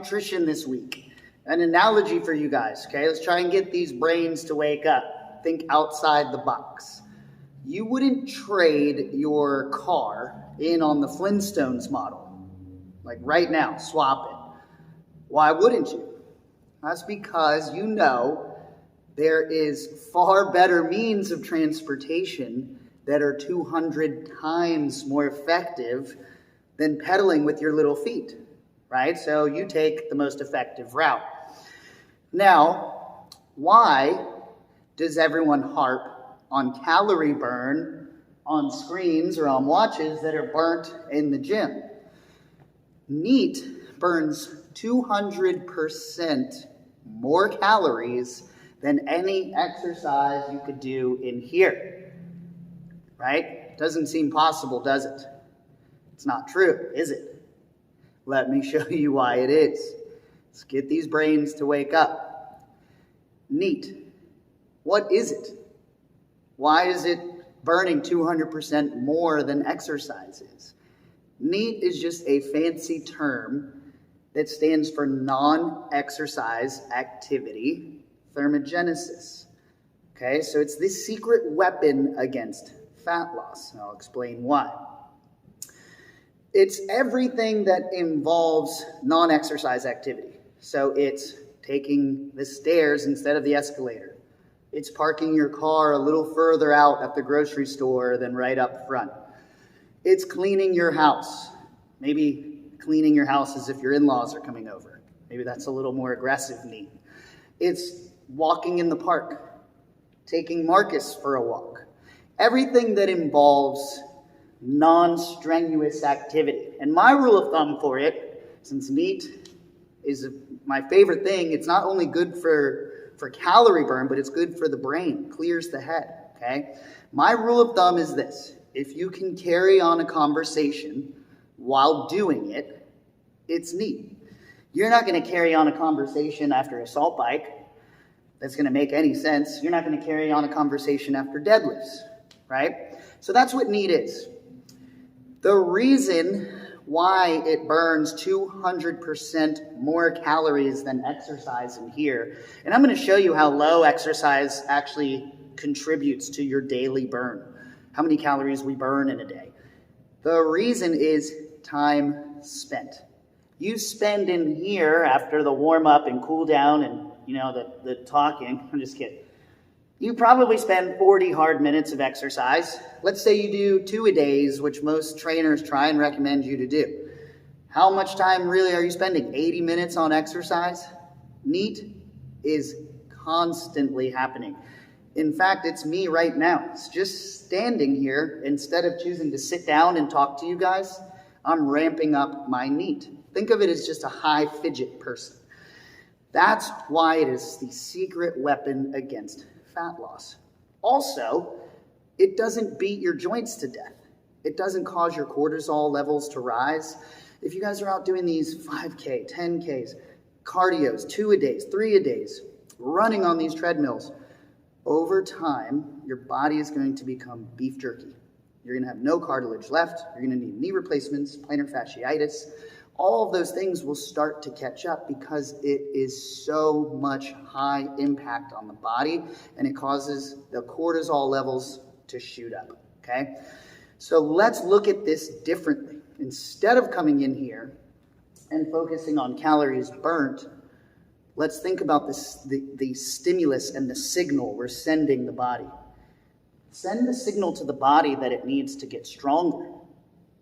nutrition this week. An analogy for you guys, okay? Let's try and get these brains to wake up. Think outside the box. You wouldn't trade your car in on the Flintstones model. Like right now, swap it. Why wouldn't you? That's because you know there is far better means of transportation that are 200 times more effective than pedaling with your little feet, right? So you take the most effective route. Now, why does everyone harp on calorie burn on screens or on watches that are burnt in the gym? N.E.A.T burns 200% more calories than any exercise you could do in here, right? Doesn't seem possible, does it? It's not true, is it? Let me show you why it is. Let's get these brains to wake up. N.E.A.T, what is it? Why is it burning 200% more than exercise is? N.E.A.T is just a fancy term that stands for non-exercise activity thermogenesis. Okay, so it's this secret weapon against fat loss, and I'll explain why. It's everything that involves non-exercise activity. So it's taking the stairs instead of the escalator. It's parking your car a little further out at the grocery store than right up front. It's cleaning your house. Maybe cleaning your house as if your in-laws are coming over. Maybe that's a little more aggressive need. It's walking in the park, taking Marcus for a walk. Everything that involves non-strenuous activity. And my rule of thumb for it, since N.E.A.T is my favorite thing, it's not only good for calorie burn, but it's good for the brain, clears the head, okay? My rule of thumb is this: if you can carry on a conversation while doing it, it's N.E.A.T. You're not going to carry on a conversation after a salt bike. That's going to make any sense. You're not going to carry on a conversation after deadlifts, right? So that's what N.E.A.T is. The reason why it burns 200% more calories than exercise in here, and I'm going to show you how low exercise actually contributes to your daily burn, how many calories we burn in a day. The reason is time spent. You spend in here after the warm-up and cool down and, the talking. I'm just kidding. You probably spend 40 hard minutes of exercise. Let's say you do 2-a-days, which most trainers try and recommend you to do. How much time really are you spending? 80 minutes on exercise? N.E.A.T is constantly happening. In fact, it's me right now. It's just standing here. Instead of choosing to sit down and talk to you guys, I'm ramping up my N.E.A.T. Think of it as just a high fidget person. That's why it is the secret weapon against fat loss. Also, it doesn't beat your joints to death. It doesn't cause your cortisol levels to rise. If you guys are out doing these 5K, 10Ks, cardios, 2-a-days, 3-a-days, running on these treadmills, over time, your body is going to become beef jerky. You're going to have no cartilage left. You're going to need knee replacements, plantar fasciitis. All of those things will start to catch up because it is so much high impact on the body, and it causes the cortisol levels to shoot up, okay? So let's look at this differently. Instead of coming in here and focusing on calories burnt, let's think about this, the stimulus and the signal we're sending the body. Send the signal to the body that it needs to get stronger.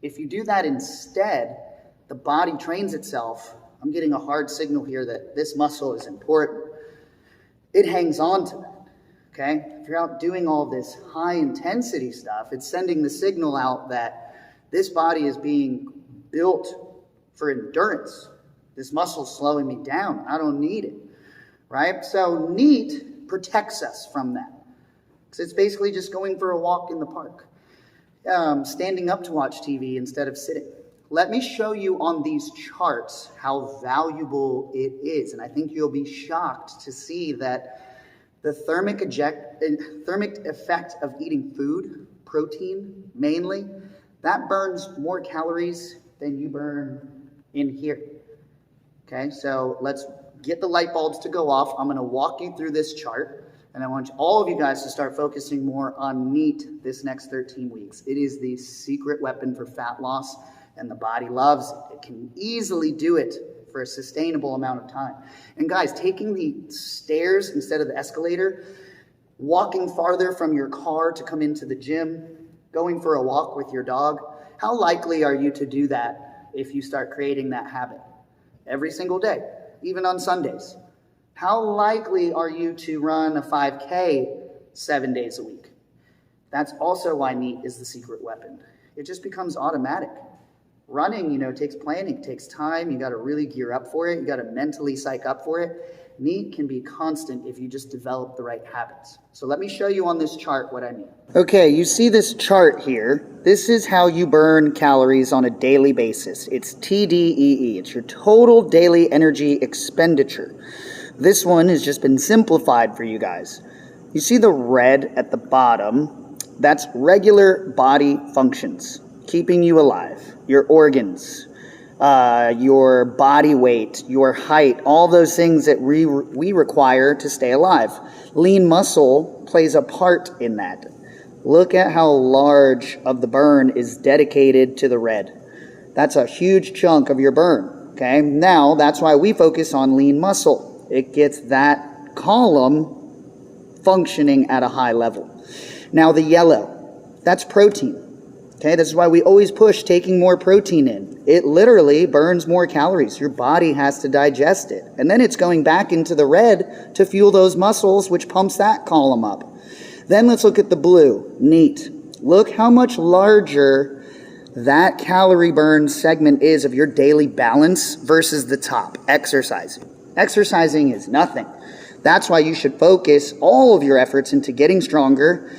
If you do that instead, the body trains itself. I'm getting a hard signal here that this muscle is important. It hangs on to that, okay? If you're out doing all this high intensity stuff, it's sending the signal out that this body is being built for endurance. This muscle's slowing me down. I don't need it, right? So N.E.A.T protects us from that. Because it's basically just going for a walk in the park, standing up to watch TV instead of sitting. Let me show you on these charts how valuable it is. And I think you'll be shocked to see that the thermic effect of eating food, protein mainly, that burns more calories than you burn in here. Okay, so let's get the light bulbs to go off. I'm going to walk you through this chart, and I want all of you guys to start focusing more on N.E.A.T this next 13 weeks. It is the secret weapon for fat loss, and the body loves it. It can easily do it for a sustainable amount of time. And guys, taking the stairs instead of the escalator, walking farther from your car to come into the gym, going for a walk with your dog, how likely are you to do that if you start creating that habit every single day, even on Sundays? How likely are you to run a 5K 7 days a week? That's also why N.E.A.T is the secret weapon. It just becomes automatic. Running, takes planning, takes time. You got to really gear up for it. You got to mentally psych up for it. N.E.A.T can be constant if you just develop the right habits. So let me show you on this chart what I mean. Okay, you see this chart here. This is how you burn calories on a daily basis. It's TDEE. It's your total daily energy expenditure. This one has just been simplified for you guys. You see the red at the bottom? That's regular body functions, keeping you alive. Your organs, your body weight, your height, all those things that we require to stay alive. Lean muscle plays a part in that. Look at how large of the burn is dedicated to the red. That's a huge chunk of your burn, okay? Now, that's why we focus on lean muscle. It gets that column functioning at a high level. Now, the yellow, that's protein. Okay, this is why we always push taking more protein in. It literally burns more calories. Your body has to digest it. And then it's going back into the red to fuel those muscles, which pumps that column up. Then let's look at the blue, N.E.A.T. Look how much larger that calorie burn segment is of your daily balance versus the top, exercising. Exercising is nothing. That's why you should focus all of your efforts into getting stronger,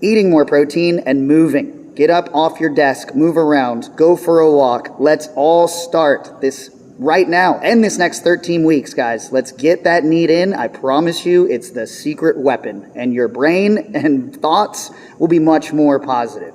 eating more protein, and moving. Get up off your desk, move around, go for a walk. Let's all start this right now and this next 13 weeks, guys. Let's get that N.E.A.T in. I promise you, it's the secret weapon, and your brain and thoughts will be much more positive.